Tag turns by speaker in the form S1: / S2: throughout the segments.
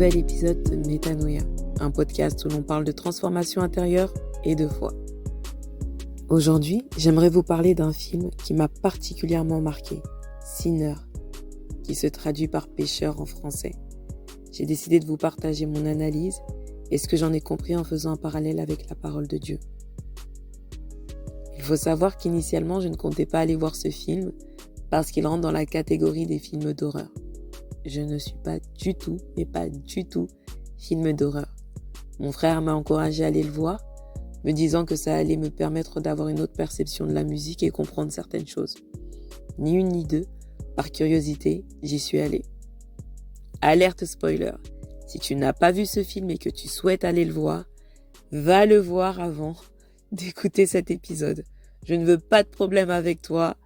S1: nouvel épisode de Métanoïa, un podcast où l'on parle de transformation intérieure et de foi. Aujourd'hui, j'aimerais vous parler d'un film qui m'a particulièrement marqué, Sinner, qui se traduit par pécheur en français. J'ai décidé de vous partager mon analyse et ce que j'en ai compris en faisant un parallèle avec la parole de Dieu. Il faut savoir qu'initialement, je ne comptais pas aller voir ce film parce qu'il rentre dans la catégorie des films d'horreur. Je ne suis pas du tout, mais pas du tout, film d'horreur. Mon frère m'a encouragé à aller le voir, me disant que ça allait me permettre d'avoir une autre perception de la musique et comprendre certaines choses. Ni une ni deux, par curiosité, j'y suis allée. Alerte spoiler, si tu n'as pas vu ce film et que tu souhaites aller le voir, va le voir avant d'écouter cet épisode. Je ne veux pas de problème avec toi.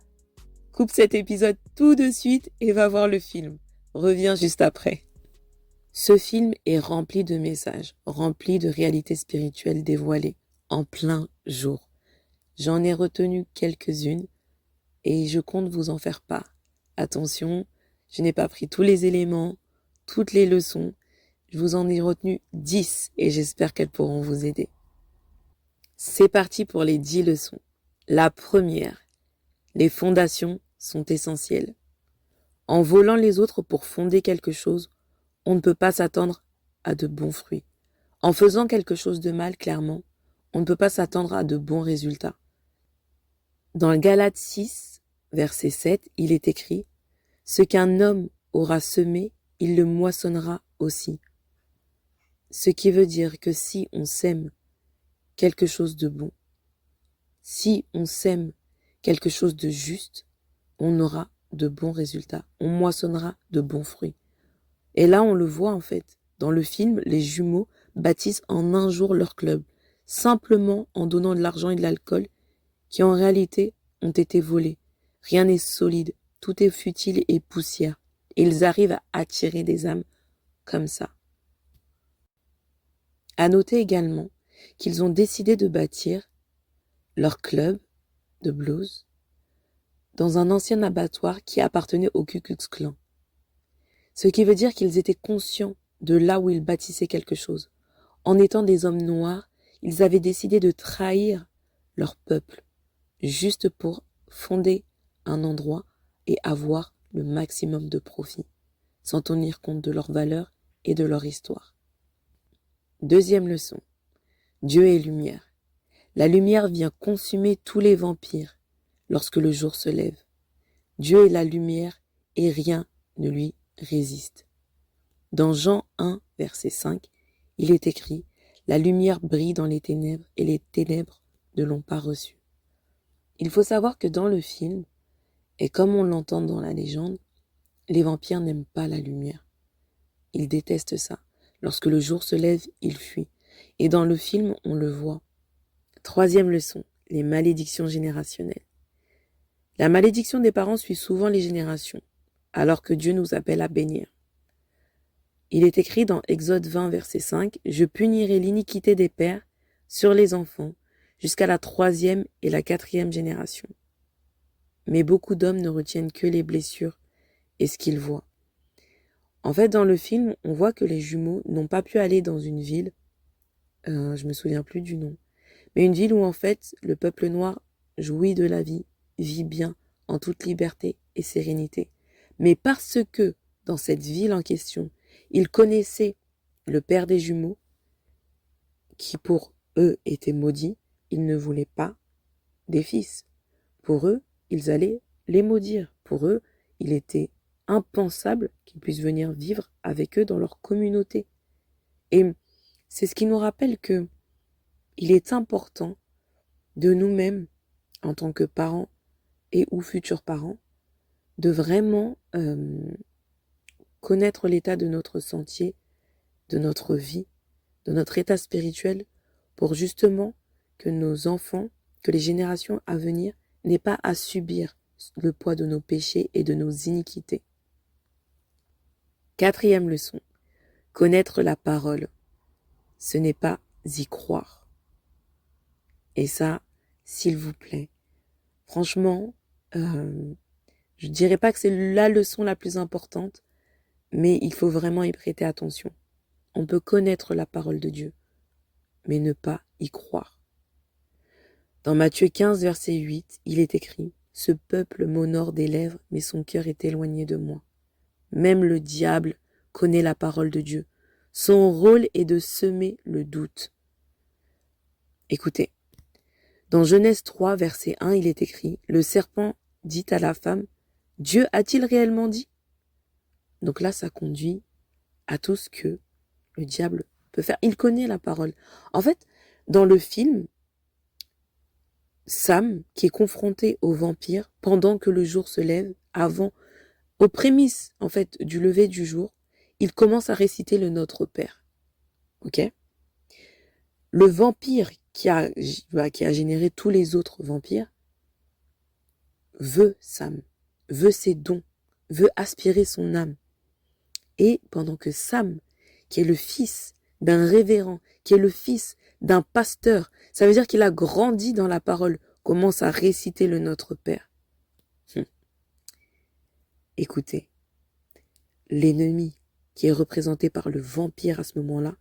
S1: Coupe cet épisode tout de suite et va voir le film. Reviens juste après. Ce film est rempli de messages, rempli de réalités spirituelles dévoilées, en plein jour. J'en ai retenu quelques-unes et je compte vous en faire part. Attention, je n'ai pas pris tous les éléments, toutes les leçons. Je vous en ai retenu 10 et j'espère qu'elles pourront vous aider. C'est parti pour les 10 leçons. La première, les fondations sont essentielles. En volant les autres pour fonder quelque chose, on ne peut pas s'attendre à de bons fruits. En faisant quelque chose de mal, clairement, on ne peut pas s'attendre à de bons résultats. Dans Galates 6, verset 7, il est écrit « Ce qu'un homme aura semé, il le moissonnera aussi ». Ce qui veut dire que si on sème quelque chose de bon, si on sème quelque chose de juste, on aura de bons résultats, on moissonnera de bons fruits. Et là, on le voit en fait. Dans le film, les jumeaux bâtissent en un jour leur club, simplement en donnant de l'argent et de l'alcool, qui en réalité ont été volés. Rien n'est solide, tout est futile et poussière. Et ils arrivent à attirer des âmes comme ça. À noter également qu'ils ont décidé de bâtir leur club de blues dans un ancien abattoir qui appartenait au Ku Klux Klan. Ce qui veut dire qu'ils étaient conscients de là où ils bâtissaient quelque chose. En étant des hommes noirs, ils avaient décidé de trahir leur peuple, juste pour fonder un endroit et avoir le maximum de profit, sans tenir compte de leurs valeurs et de leur histoire. Deuxième leçon, Dieu est lumière. La lumière vient consumer tous les vampires lorsque le jour se lève. Dieu est la lumière et rien ne lui résiste. Dans Jean 1, verset 5, il est écrit « La lumière brille dans les ténèbres et les ténèbres ne l'ont pas reçue ». Il faut savoir que dans le film, et comme on l'entend dans la légende, les vampires n'aiment pas la lumière. Ils détestent ça. Lorsque le jour se lève, ils fuient. Et dans le film, on le voit. Troisième leçon, les malédictions générationnelles. La malédiction des parents suit souvent les générations, alors que Dieu nous appelle à bénir. Il est écrit dans Exode 20, verset 5, « Je punirai l'iniquité des pères sur les enfants jusqu'à la 3e et la 4e génération. » Mais beaucoup d'hommes ne retiennent que les blessures et ce qu'ils voient. En fait, dans le film, on voit que les jumeaux n'ont pas pu aller dans une ville, je me souviens plus du nom, mais une ville où en fait le peuple noir jouit de la vie, vit bien, en toute liberté et sérénité. Mais parce que dans cette ville en question, ils connaissaient le père des jumeaux, qui pour eux était maudit, ils ne voulaient pas des fils. Pour eux, ils allaient les maudire. Pour eux, il était impensable qu'ils puissent venir vivre avec eux dans leur communauté. Et c'est ce qui nous rappelle que il est important de nous-mêmes, en tant que parents et ou futurs parents, de vraiment connaître l'état de notre sentier, de notre vie, de notre état spirituel, pour justement que nos enfants, que les générations à venir n'aient pas à subir le poids de nos péchés et de nos iniquités. Quatrième leçon, connaître la parole, ce n'est pas y croire. Et ça, s'il vous plaît, franchement, je dirais pas que c'est la leçon la plus importante, mais il faut vraiment y prêter attention. on peut connaître la parole de Dieu, mais ne pas y croire. Dans Matthieu 15, verset 8, il est écrit « Ce peuple m'honore des lèvres, mais son cœur est éloigné de moi. » Même le diable connaît la parole de Dieu. Son rôle est de semer le doute. Écoutez, dans Genèse 3, verset 1, il est écrit « Le serpent dit à la femme, Dieu a-t-il réellement dit ?» Donc là, ça conduit à tout ce que le diable peut faire. Il connaît la parole. En fait, dans le film, Sam, qui est confronté au vampire pendant que le jour se lève, aux prémices, en fait, du lever du jour, il commence à réciter le Notre Père. Ok ? Le vampire qui a généré tous les autres vampires veut Sam, veut ses dons, veut aspirer son âme. Et pendant que Sam, qui est le fils d'un révérend, qui est le fils d'un pasteur, ça veut dire qu'il a grandi dans la parole, commence à réciter le Notre Père. Écoutez, l'ennemi, qui est représenté par le vampire à ce moment-là,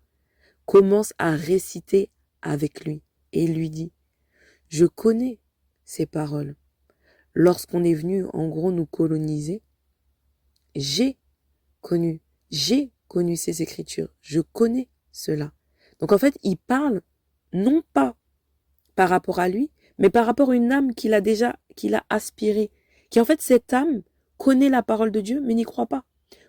S1: commence à réciter avec lui et il lui dit « Je connais ces paroles. Lorsqu'on est venu en gros nous coloniser, j'ai connu ces écritures. Je connais cela. » Donc en fait, il parle non pas par rapport à lui, mais par rapport à une âme qu'il a aspirée. Qui en fait, cette âme connaît la parole de Dieu, mais n'y croit pas.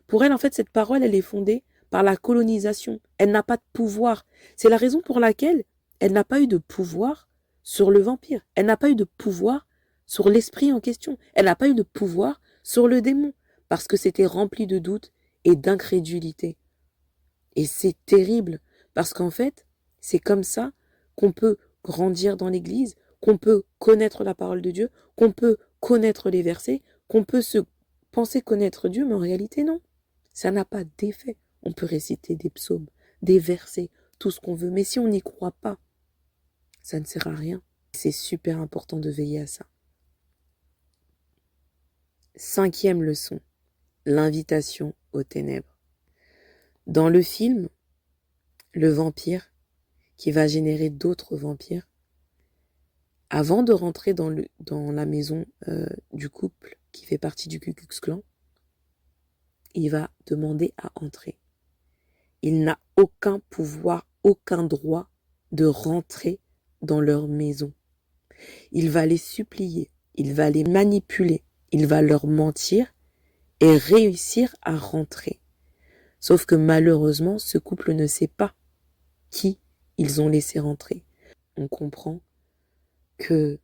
S1: Pour elle, en fait, cette parole, elle est fondée par la colonisation. Elle n'a pas de pouvoir. C'est la raison pour laquelle elle n'a pas eu de pouvoir sur le vampire. Elle n'a pas eu de pouvoir sur l'esprit en question. Elle n'a pas eu de pouvoir sur le démon. Parce que c'était rempli de doutes et d'incrédulité. Et c'est terrible. Parce qu'en fait, c'est comme ça qu'on peut grandir dans l'église, qu'on peut connaître la parole de Dieu, qu'on peut connaître les versets, qu'on peut se penser connaître Dieu, mais en réalité, non. Ça n'a pas d'effet. On peut réciter des psaumes, des versets, tout ce qu'on veut. Mais si on n'y croit pas, ça ne sert à rien. C'est super important de veiller à ça. 5e leçon, l'invitation aux ténèbres. Dans le film, le vampire, qui va générer d'autres vampires, avant de rentrer dans la maison du couple qui fait partie du Ku Klux Klan, il va demander à entrer. Il n'a aucun pouvoir, aucun droit de rentrer dans leur maison. Il va les supplier, il va les manipuler, il va leur mentir et réussir à rentrer. Sauf que malheureusement, ce couple ne sait pas qui ils ont laissé rentrer. On comprend que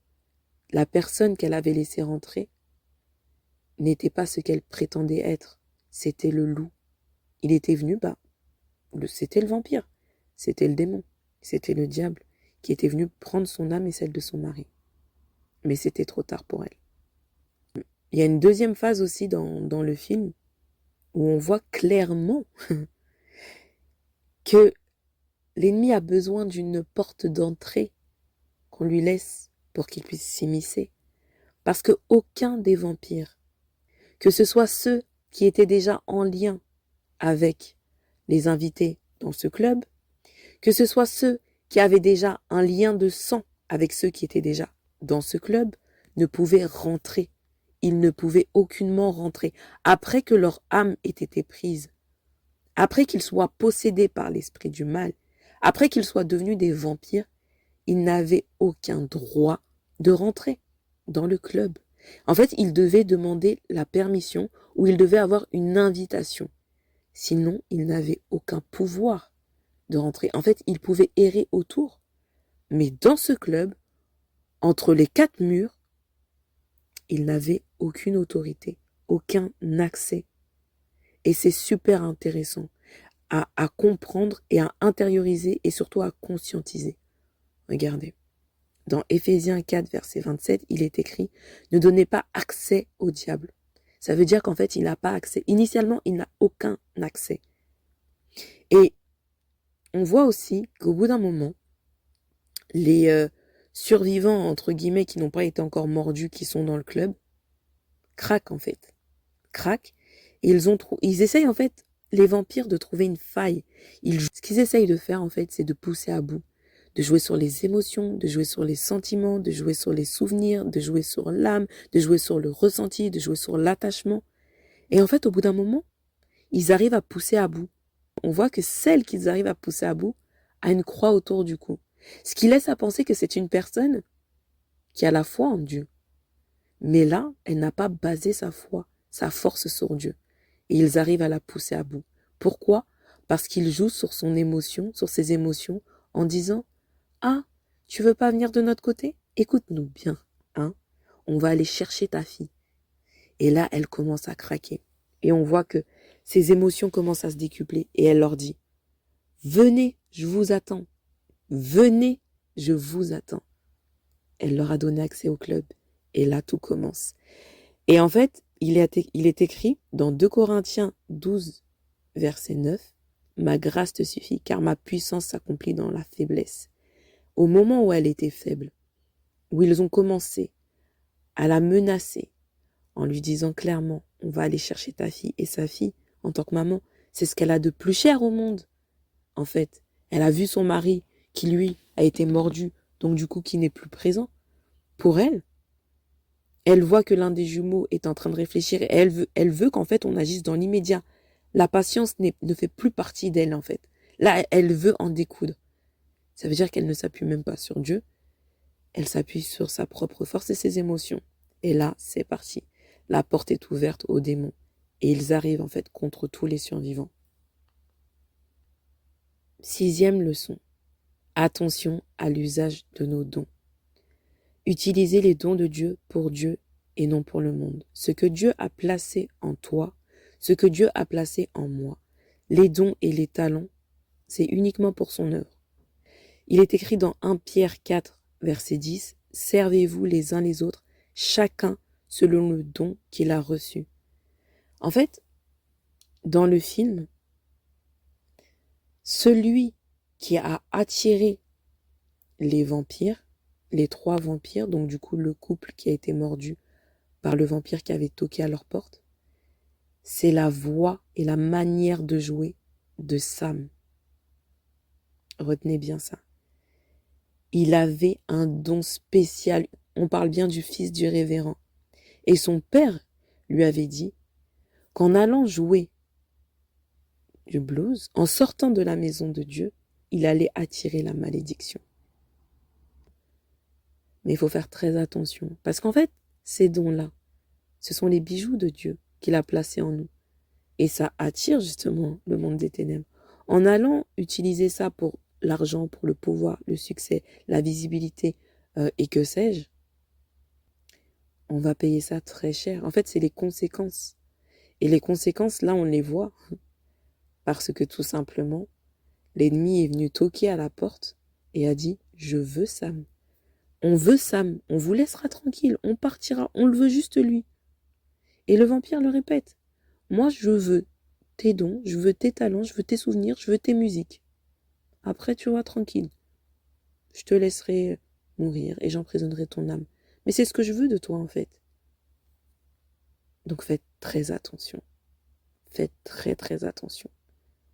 S1: la personne qu'elle avait laissé rentrer n'était pas ce qu'elle prétendait être. C'était le loup. Il était venu, c'était le vampire, c'était le démon, c'était le diable qui était venu prendre son âme et celle de son mari. Mais c'était trop tard pour elle. Il y a une deuxième phase aussi dans le film où on voit clairement que l'ennemi a besoin d'une porte d'entrée qu'on lui laisse pour qu'il puisse s'immiscer. Parce que aucun des vampires, que ce soit ceux qui étaient déjà en lien avec les invités dans ce club, que ce soit ceux qui avaient déjà un lien de sang avec ceux qui étaient déjà dans ce club, ne pouvaient rentrer. Ils ne pouvaient aucunement rentrer. Après que leur âme ait été prise, après qu'ils soient possédés par l'esprit du mal, après qu'ils soient devenus des vampires, ils n'avaient aucun droit de rentrer dans le club. En fait, ils devaient demander la permission ou ils devaient avoir une invitation. Sinon, ils n'avaient aucun pouvoir de rentrer. En fait, ils pouvaient errer autour. Mais dans ce club, entre les 4 murs, ils n'avaient aucune autorité, aucun accès. Et c'est super intéressant à comprendre et à intérioriser et surtout à conscientiser. Regardez. Dans Éphésiens 4, verset 27, il est écrit « Ne donnez pas accès au diable ». Ça veut dire qu'en fait, il n'a pas accès. Initialement, il n'a aucun accès. Et on voit aussi qu'au bout d'un moment, les survivants, entre guillemets, qui n'ont pas été encore mordus, qui sont dans le club, craquent en fait. Craquent. Et ils essayent en fait, les vampires de trouver une faille. Ce qu'ils essayent de faire, en fait, c'est de pousser à bout, de jouer sur les émotions, de jouer sur les sentiments, de jouer sur les souvenirs, de jouer sur l'âme, de jouer sur le ressenti, de jouer sur l'attachement. Et en fait, au bout d'un moment, ils arrivent à pousser à bout. On voit que celle qu'ils arrivent à pousser à bout a une croix autour du cou. Ce qui laisse à penser que c'est une personne qui a la foi en Dieu. Mais là, elle n'a pas basé sa foi, sa force sur Dieu. Et ils arrivent à la pousser à bout. Pourquoi? Parce qu'ils jouent sur son émotion, sur ses émotions, en disant « Ah, tu veux pas venir de notre côté? Écoute-nous bien, hein? On va aller chercher ta fille. » Et là, elle commence à craquer. Et on voit que ses émotions commencent à se décupler. Et elle leur dit « Venez, je vous attends. Venez, je vous attends. » Elle leur a donné accès au club. Et là, tout commence. Et en fait, il est écrit dans 2 Corinthiens 12, verset 9, « Ma grâce te suffit, car ma puissance s'accomplit dans la faiblesse. » Au moment où elle était faible, où ils ont commencé à la menacer, en lui disant clairement, on va aller chercher ta fille. Et sa fille, en tant que maman, c'est ce qu'elle a de plus cher au monde. En fait, elle a vu son mari qui, lui, a été mordu, donc du coup, qui n'est plus présent. Pour elle, elle voit que l'un des jumeaux est en train de réfléchir et elle veut qu'en fait, on agisse dans l'immédiat. La patience ne fait plus partie d'elle, en fait. Là, elle veut en découdre. Ça veut dire qu'elle ne s'appuie même pas sur Dieu. Elle s'appuie sur sa propre force et ses émotions. Et là, c'est parti. La porte est ouverte aux démons. Et ils arrivent en fait contre tous les survivants. 6e leçon. Attention à l'usage de nos dons. Utilisez les dons de Dieu pour Dieu et non pour le monde. Ce que Dieu a placé en toi, ce que Dieu a placé en moi, les dons et les talents, c'est uniquement pour son œuvre. Il est écrit dans 1 Pierre 4, verset 10, « Servez-vous les uns les autres, chacun selon le don qu'il a reçu. » En fait, dans le film, celui qui a attiré les vampires, les 3 vampires, donc du coup le couple qui a été mordu par le vampire qui avait toqué à leur porte, c'est la voix et la manière de jouer de Sam. Retenez bien ça. Il avait un don spécial. On parle bien du fils du révérend. Et son père lui avait dit qu'en allant jouer du blues, en sortant de la maison de Dieu, il allait attirer la malédiction. Mais il faut faire très attention. Parce qu'en fait, ces dons-là, ce sont les bijoux de Dieu qu'il a placés en nous. Et ça attire justement le monde des ténèbres. En allant utiliser ça pour l'argent, pour le pouvoir, le succès, la visibilité et que sais-je, on va payer ça très cher. En fait, c'est les conséquences. Et les conséquences, là, on les voit. Parce que tout simplement, l'ennemi est venu toquer à la porte et a dit « Je veux Sam. On veut Sam. On vous laissera tranquille. On partira. On le veut juste lui. » Et le vampire le répète. « Moi, je veux tes dons, je veux tes talents, je veux tes souvenirs, je veux tes musiques. Après, tu vois, tranquille. Je te laisserai mourir et j'emprisonnerai ton âme. Mais c'est ce que je veux de toi, en fait. » Donc faites très attention. Faites très très attention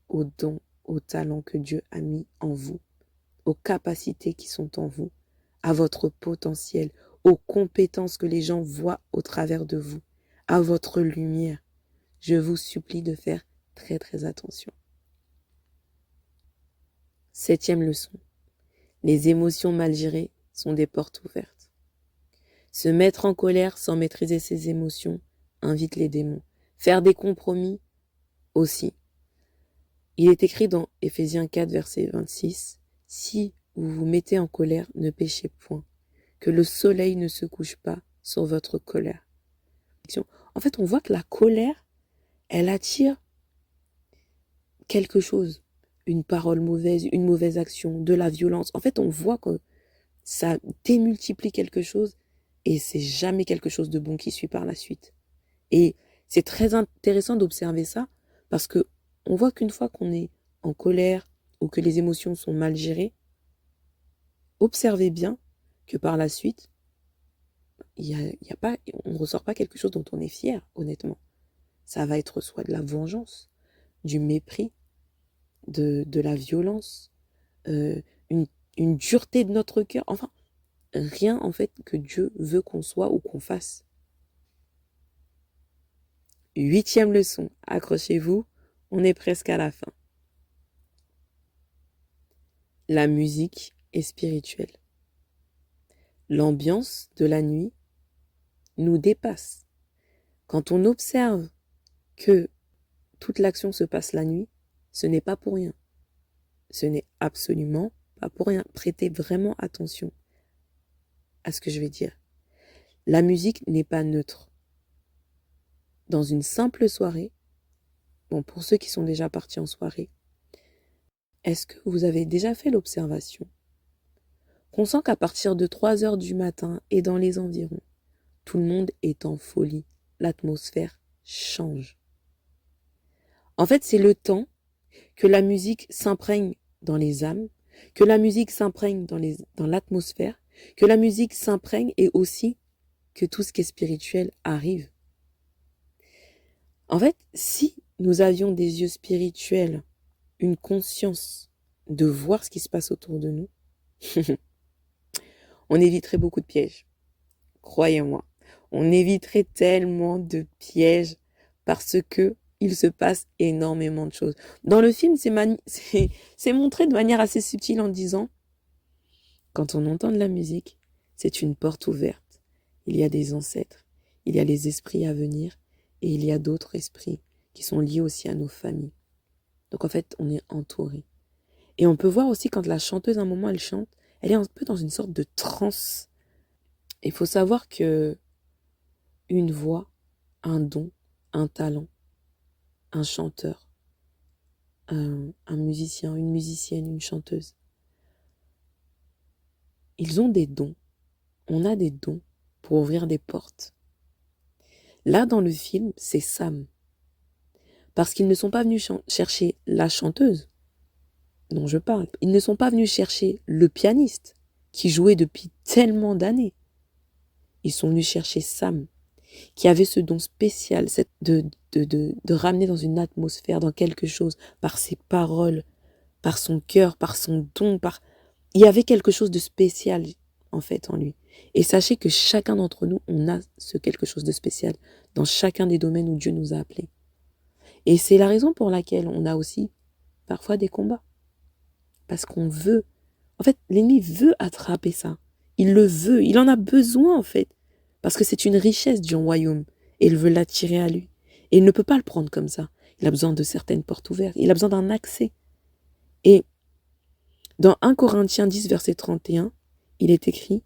S1: aux dons, aux talents que Dieu a mis en vous, aux capacités qui sont en vous, à votre potentiel, aux compétences que les gens voient au travers de vous, à votre lumière. Je vous supplie de faire très très attention. 7e leçon. Les émotions mal gérées sont des portes ouvertes. Se mettre en colère sans maîtriser ses émotions invite les démons. Faire des compromis aussi. Il est écrit dans Éphésiens 4, verset 26, « Si vous vous mettez en colère, ne péchez point, que le soleil ne se couche pas sur votre colère. » En fait, on voit que la colère, elle attire quelque chose, une parole mauvaise, une mauvaise action, de la violence. En fait, on voit que ça démultiplie quelque chose et c'est jamais quelque chose de bon qui suit par la suite. Et c'est très intéressant d'observer ça parce que on voit qu'une fois qu'on est en colère ou que les émotions sont mal gérées, observez bien que par la suite, on ne ressort pas quelque chose dont on est fier, honnêtement. Ça va être soit de la vengeance, du mépris, de la violence, euh, une, une dureté de notre cœur. Enfin, rien en fait que Dieu veut qu'on soit ou qu'on fasse. 8e leçon, accrochez-vous, on est presque à la fin. La musique est spirituelle. L'ambiance de la nuit nous dépasse. Quand on observe que toute l'action se passe la nuit, ce n'est pas pour rien. Ce n'est absolument pas pour rien. Prêtez vraiment attention à ce que je vais dire. La musique n'est pas neutre. Dans une simple soirée, bon, pour ceux qui sont déjà partis en soirée, est-ce que vous avez déjà fait l'observation qu'on sent qu'à partir de 3 heures du matin et dans les environs, tout le monde est en folie. L'atmosphère change. En fait, c'est le temps que la musique s'imprègne dans les âmes, que la musique s'imprègne dans l'atmosphère, que la musique s'imprègne et aussi que tout ce qui est spirituel arrive. En fait, si nous avions des yeux spirituels, une conscience de voir ce qui se passe autour de nous, on éviterait beaucoup de pièges. Croyez-moi, on éviterait tellement de pièges parce que il se passe énormément de choses. Dans le film, c'est montré de manière assez subtile en disant, quand on entend de la musique, c'est une porte ouverte. Il y a des ancêtres, il y a les esprits à venir et il y a d'autres esprits qui sont liés aussi à nos familles. Donc en fait, on est entouré. Et on peut voir aussi quand la chanteuse, à un moment, elle chante, elle est un peu dans une sorte de transe. Il faut savoir que une voix, un don, un talent, un chanteur, un musicien, une musicienne, une chanteuse, ils ont des dons. On a des dons pour ouvrir des portes. Là, dans le film, c'est Sam. Parce qu'ils ne sont pas venus chercher la chanteuse dont je parle. Ils ne sont pas venus chercher le pianiste qui jouait depuis tellement d'années. Ils sont venus chercher Sam, qui avait ce don spécial de ramener dans une atmosphère, dans quelque chose, par ses paroles, par son cœur, par son don, il y avait quelque chose de spécial, en fait, en lui. Et sachez que chacun d'entre nous, on a ce quelque chose de spécial dans chacun des domaines où Dieu nous a appelés. Et c'est la raison pour laquelle on a aussi parfois des combats. Parce qu'on veut. En fait, l'ennemi veut attraper ça. Il le veut. Il en a besoin, en fait. Parce que c'est une richesse du royaume. Et il veut l'attirer à lui. Et il ne peut pas le prendre comme ça. Il a besoin de certaines portes ouvertes. Il a besoin d'un accès. Et dans 1 Corinthiens 10, verset 31, il est écrit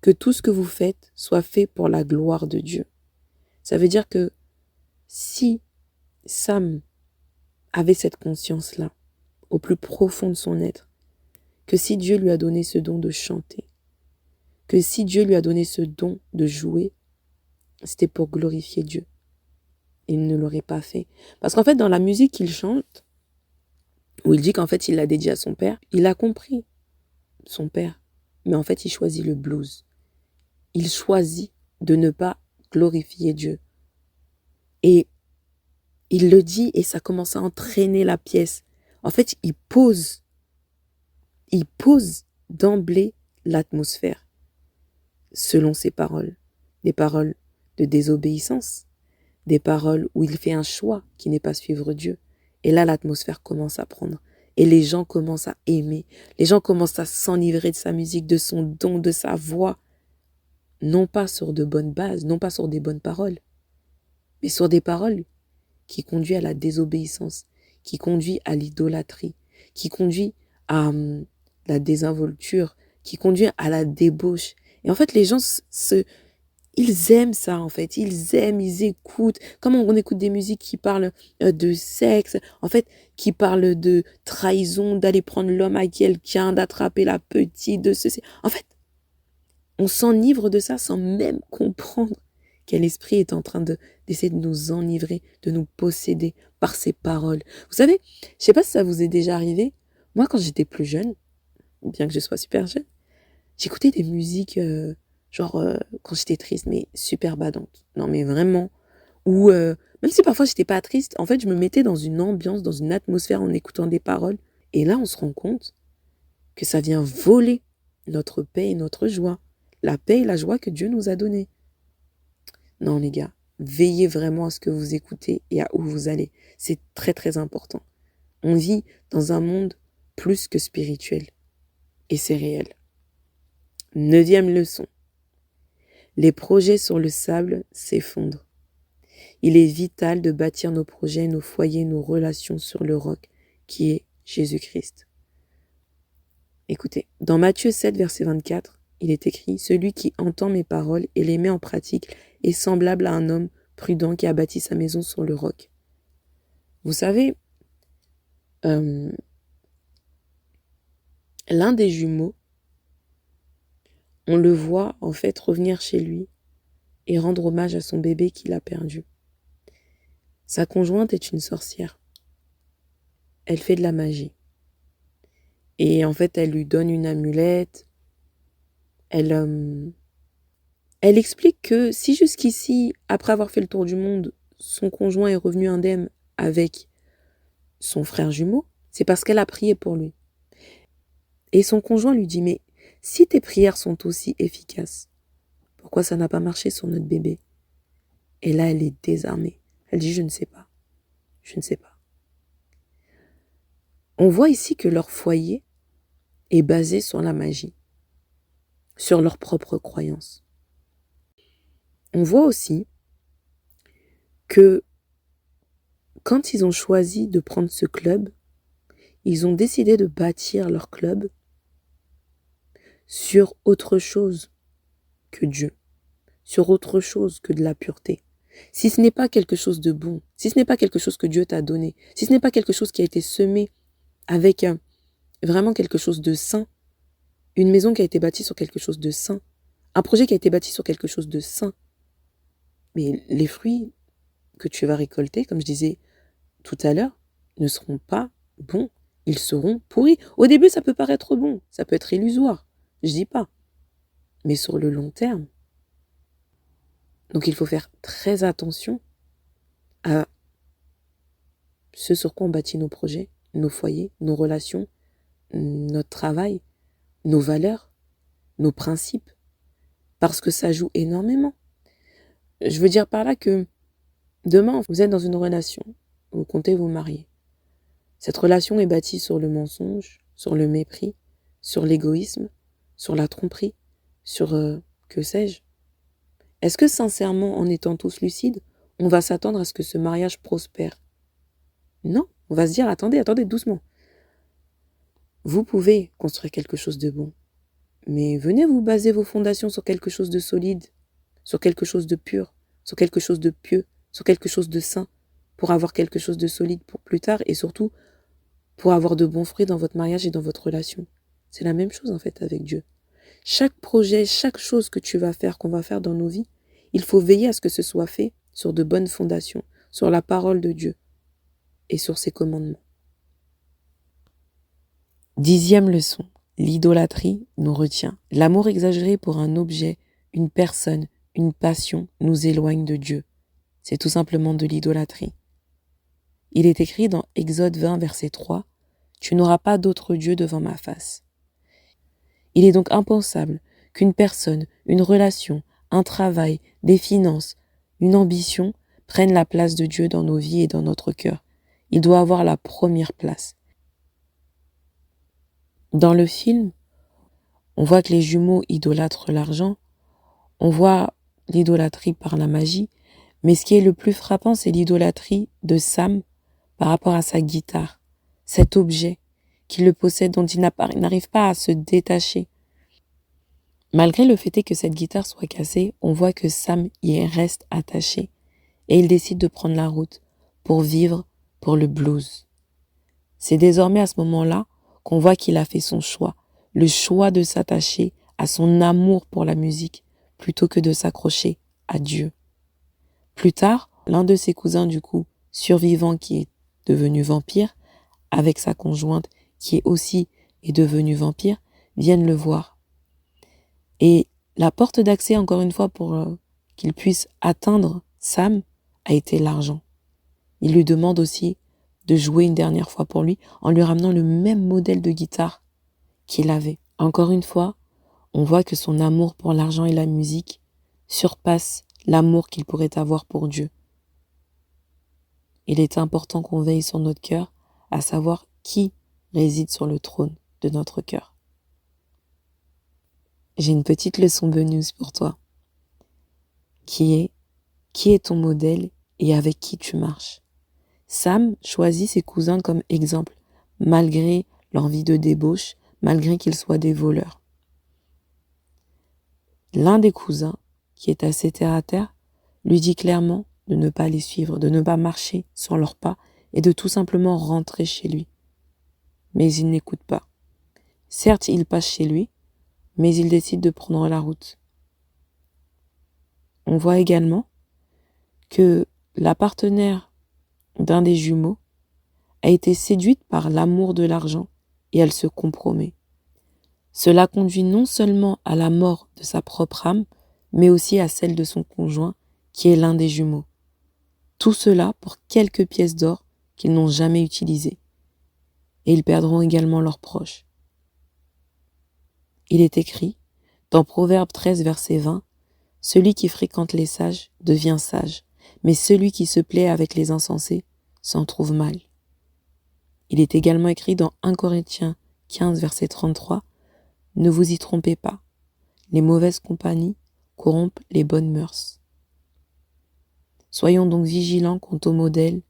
S1: que tout ce que vous faites soit fait pour la gloire de Dieu. Ça veut dire que si Sam avait cette conscience-là, au plus profond de son être, que si Dieu lui a donné ce don de chanter, que si Dieu lui a donné ce don de jouer, c'était pour glorifier Dieu. Il ne l'aurait pas fait. Parce qu'en fait, dans la musique qu'il chante, où il dit qu'en fait, il l'a dédié à son père, il a compris son père. Mais en fait, il choisit le blues. Il choisit de ne pas glorifier Dieu. Et il le dit et ça commence à entraîner la pièce. En fait, il pose d'emblée l'atmosphère selon ses paroles. Des paroles de désobéissance, des paroles où il fait un choix qui n'est pas suivre Dieu. Et là, l'atmosphère commence à prendre. Et les gens commencent à aimer. Les gens commencent à s'enivrer de sa musique, de son don, de sa voix. Non pas sur de bonnes bases, non pas sur des bonnes paroles, mais sur des paroles qui conduisent à la désobéissance, qui conduisent à l'idolâtrie, qui conduisent à la désinvolture, qui conduisent à la débauche. Et en fait, les gens ils aiment ça, en fait. Ils aiment, ils écoutent. Comme on écoute des musiques qui parlent de sexe, en fait, qui parlent de trahison, d'aller prendre l'homme à quelqu'un, d'attraper la petite, de ceci. En fait, on s'enivre de ça sans même comprendre quel esprit est en train d'essayer de nous enivrer, de nous posséder par ses paroles. Vous savez, je ne sais pas si ça vous est déjà arrivé. Moi, quand j'étais plus jeune, bien que je sois super jeune, j'écoutais des musiques... quand j'étais triste, mais super badante. Non, mais vraiment, où Même si parfois j'étais pas triste, en fait, je me mettais dans une ambiance, dans une atmosphère en écoutant des paroles. Et là, on se rend compte que ça vient voler notre paix et notre joie. La paix et la joie que Dieu nous a donnée. Non, les gars, veillez vraiment à ce que vous écoutez et à où vous allez. C'est très, très important. On vit dans un monde plus que spirituel. Et c'est réel. 9e leçon. Les projets sur le sable s'effondrent. Il est vital de bâtir nos projets, nos foyers, nos relations sur le roc qui est Jésus-Christ. Écoutez, dans Matthieu 7, verset 24, il est écrit « Celui qui entend mes paroles et les met en pratique est semblable à un homme prudent qui a bâti sa maison sur le roc. » Vous savez, l'un des jumeaux, on le voit en fait revenir chez lui et rendre hommage à son bébé qu'il a perdu. Sa conjointe est une sorcière. Elle fait de la magie. Et en fait, elle lui donne une amulette. Elle explique que si jusqu'ici, après avoir fait le tour du monde, son conjoint est revenu indemne avec son frère jumeau, c'est parce qu'elle a prié pour lui. Et son conjoint lui dit, mais si tes prières sont aussi efficaces, pourquoi ça n'a pas marché sur notre bébé? Et là, elle est désarmée. Elle dit, je ne sais pas. Je ne sais pas. On voit ici que leur foyer est basé sur la magie, sur leurs propres croyances. On voit aussi que quand ils ont choisi de prendre ce club, ils ont décidé de bâtir leur club sur autre chose que Dieu, sur autre chose que de la pureté. Si ce n'est pas quelque chose de bon, si ce n'est pas quelque chose que Dieu t'a donné, si ce n'est pas quelque chose qui a été semé avec vraiment quelque chose de saint, une maison qui a été bâtie sur quelque chose de saint, un projet qui a été bâti sur quelque chose de saint, mais les fruits que tu vas récolter, comme je disais tout à l'heure, ne seront pas bons, ils seront pourris. Au début, ça peut paraître bon, ça peut être illusoire, je dis pas, mais sur le long terme. Donc il faut faire très attention à ce sur quoi on bâtit nos projets, nos foyers, nos relations, notre travail, nos valeurs, nos principes, parce que ça joue énormément. Je veux dire par là que demain, vous êtes dans une relation, vous comptez vous marier. Cette relation est bâtie sur le mensonge, sur le mépris, sur l'égoïsme, sur la tromperie, sur que sais-je. Est-ce que sincèrement, en étant tous lucides, on va s'attendre à ce que ce mariage prospère? Non, on va se dire, attendez, doucement. Vous pouvez construire quelque chose de bon, mais venez vous baser vos fondations sur quelque chose de solide, sur quelque chose de pur, sur quelque chose de pieux, sur quelque chose de sain, pour avoir quelque chose de solide pour plus tard et surtout pour avoir de bons fruits dans votre mariage et dans votre relation. C'est la même chose en fait avec Dieu. Chaque projet, chaque chose que tu vas faire, qu'on va faire dans nos vies, il faut veiller à ce que ce soit fait sur de bonnes fondations, sur la parole de Dieu et sur ses commandements. 10e leçon. L'idolâtrie nous retient. L'amour exagéré pour un objet, une personne, une passion nous éloigne de Dieu. C'est tout simplement de l'idolâtrie. Il est écrit dans Exode 20, verset 3, « Tu n'auras pas d'autre Dieu devant ma face. » Il est donc impensable qu'une personne, une relation, un travail, des finances, une ambition prennent la place de Dieu dans nos vies et dans notre cœur. Il doit avoir la première place. Dans le film, on voit que les jumeaux idolâtrent l'argent, on voit l'idolâtrie par la magie, mais ce qui est le plus frappant, c'est l'idolâtrie de Sam par rapport à sa guitare, cet objet qu'il le possède, dont il n'arrive pas à se détacher. Malgré le fait que cette guitare soit cassée, on voit que Sam y reste attaché et il décide de prendre la route pour vivre pour le blues. C'est désormais à ce moment-là qu'on voit qu'il a fait son choix, le choix de s'attacher à son amour pour la musique plutôt que de s'accrocher à Dieu. Plus tard, l'un de ses cousins du coup, survivant qui est devenu vampire, avec sa conjointe qui est devenue vampire, viennent le voir. Et la porte d'accès, encore une fois, pour qu'il puisse atteindre Sam, a été l'argent. Il lui demande aussi de jouer une dernière fois pour lui en lui ramenant le même modèle de guitare qu'il avait. Encore une fois, on voit que son amour pour l'argent et la musique surpasse l'amour qu'il pourrait avoir pour Dieu. Il est important qu'on veille sur notre cœur, à savoir qui réside sur le trône de notre cœur. J'ai une petite leçon bonus pour toi, qui est ton modèle et avec qui tu marches. Sam choisit ses cousins comme exemple, malgré leur vie de débauche, malgré qu'ils soient des voleurs. L'un des cousins, qui est assez terre à terre, lui dit clairement de ne pas les suivre, de ne pas marcher sur leurs pas et de tout simplement rentrer chez lui. Mais il n'écoute pas. Certes, il passe chez lui, mais il décide de prendre la route. On voit également que la partenaire d'un des jumeaux a été séduite par l'amour de l'argent et elle se compromet. Cela conduit non seulement à la mort de sa propre âme, mais aussi à celle de son conjoint, qui est l'un des jumeaux. Tout cela pour quelques pièces d'or qu'ils n'ont jamais utilisées. Et ils perdront également leurs proches. Il est écrit, dans Proverbe 13, verset 20, « Celui qui fréquente les sages devient sage, mais celui qui se plaît avec les insensés s'en trouve mal. » Il est également écrit dans 1 Corinthiens 15, verset 33, « Ne vous y trompez pas, les mauvaises compagnies corrompent les bonnes mœurs. » Soyons donc vigilants quant aux modèles,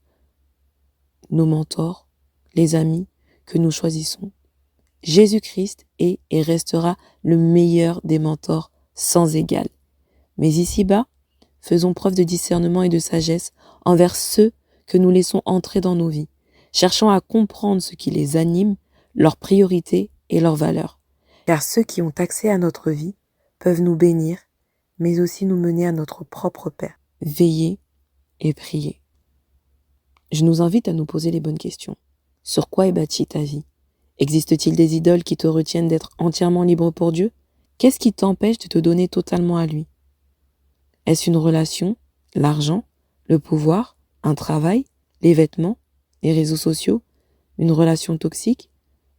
S1: nos mentors, les amis que nous choisissons. Jésus-Christ est et restera le meilleur des mentors sans égal. Mais ici-bas, faisons preuve de discernement et de sagesse envers ceux que nous laissons entrer dans nos vies. Cherchons à comprendre ce qui les anime, leurs priorités et leurs valeurs. Car ceux qui ont accès à notre vie peuvent nous bénir, mais aussi nous mener à notre propre paix. Veillez et priez. Je nous invite à nous poser les bonnes questions. Sur quoi est bâtie ta vie? Existe-t-il des idoles qui te retiennent d'être entièrement libre pour Dieu? Qu'est-ce qui t'empêche de te donner totalement à lui? Est-ce une relation, l'argent, le pouvoir, un travail, les vêtements, les réseaux sociaux, une relation toxique,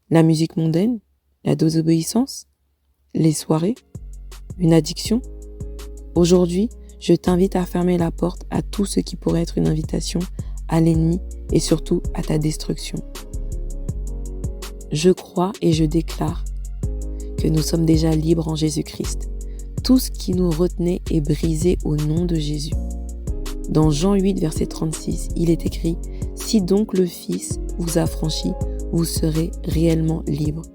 S1: la musique mondaine, la désobéissance, les soirées, une addiction? Aujourd'hui, je t'invite à fermer la porte à tout ce qui pourrait être une invitation à l'ennemi et surtout à ta destruction. Je crois et je déclare que nous sommes déjà libres en Jésus-Christ. Tout ce qui nous retenait est brisé au nom de Jésus. Dans Jean 8, verset 36, il est écrit « Si donc le Fils vous affranchit, vous serez réellement libres. »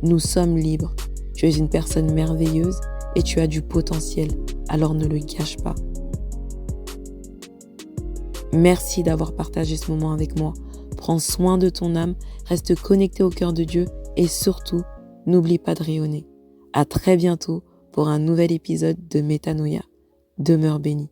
S1: Nous sommes libres. Tu es une personne merveilleuse et tu as du potentiel, alors ne le gâche pas. Merci d'avoir partagé ce moment avec moi. Prends soin de ton âme, reste connecté au cœur de Dieu et surtout, n'oublie pas de rayonner. À très bientôt pour un nouvel épisode de Métanoïa. Demeure béni.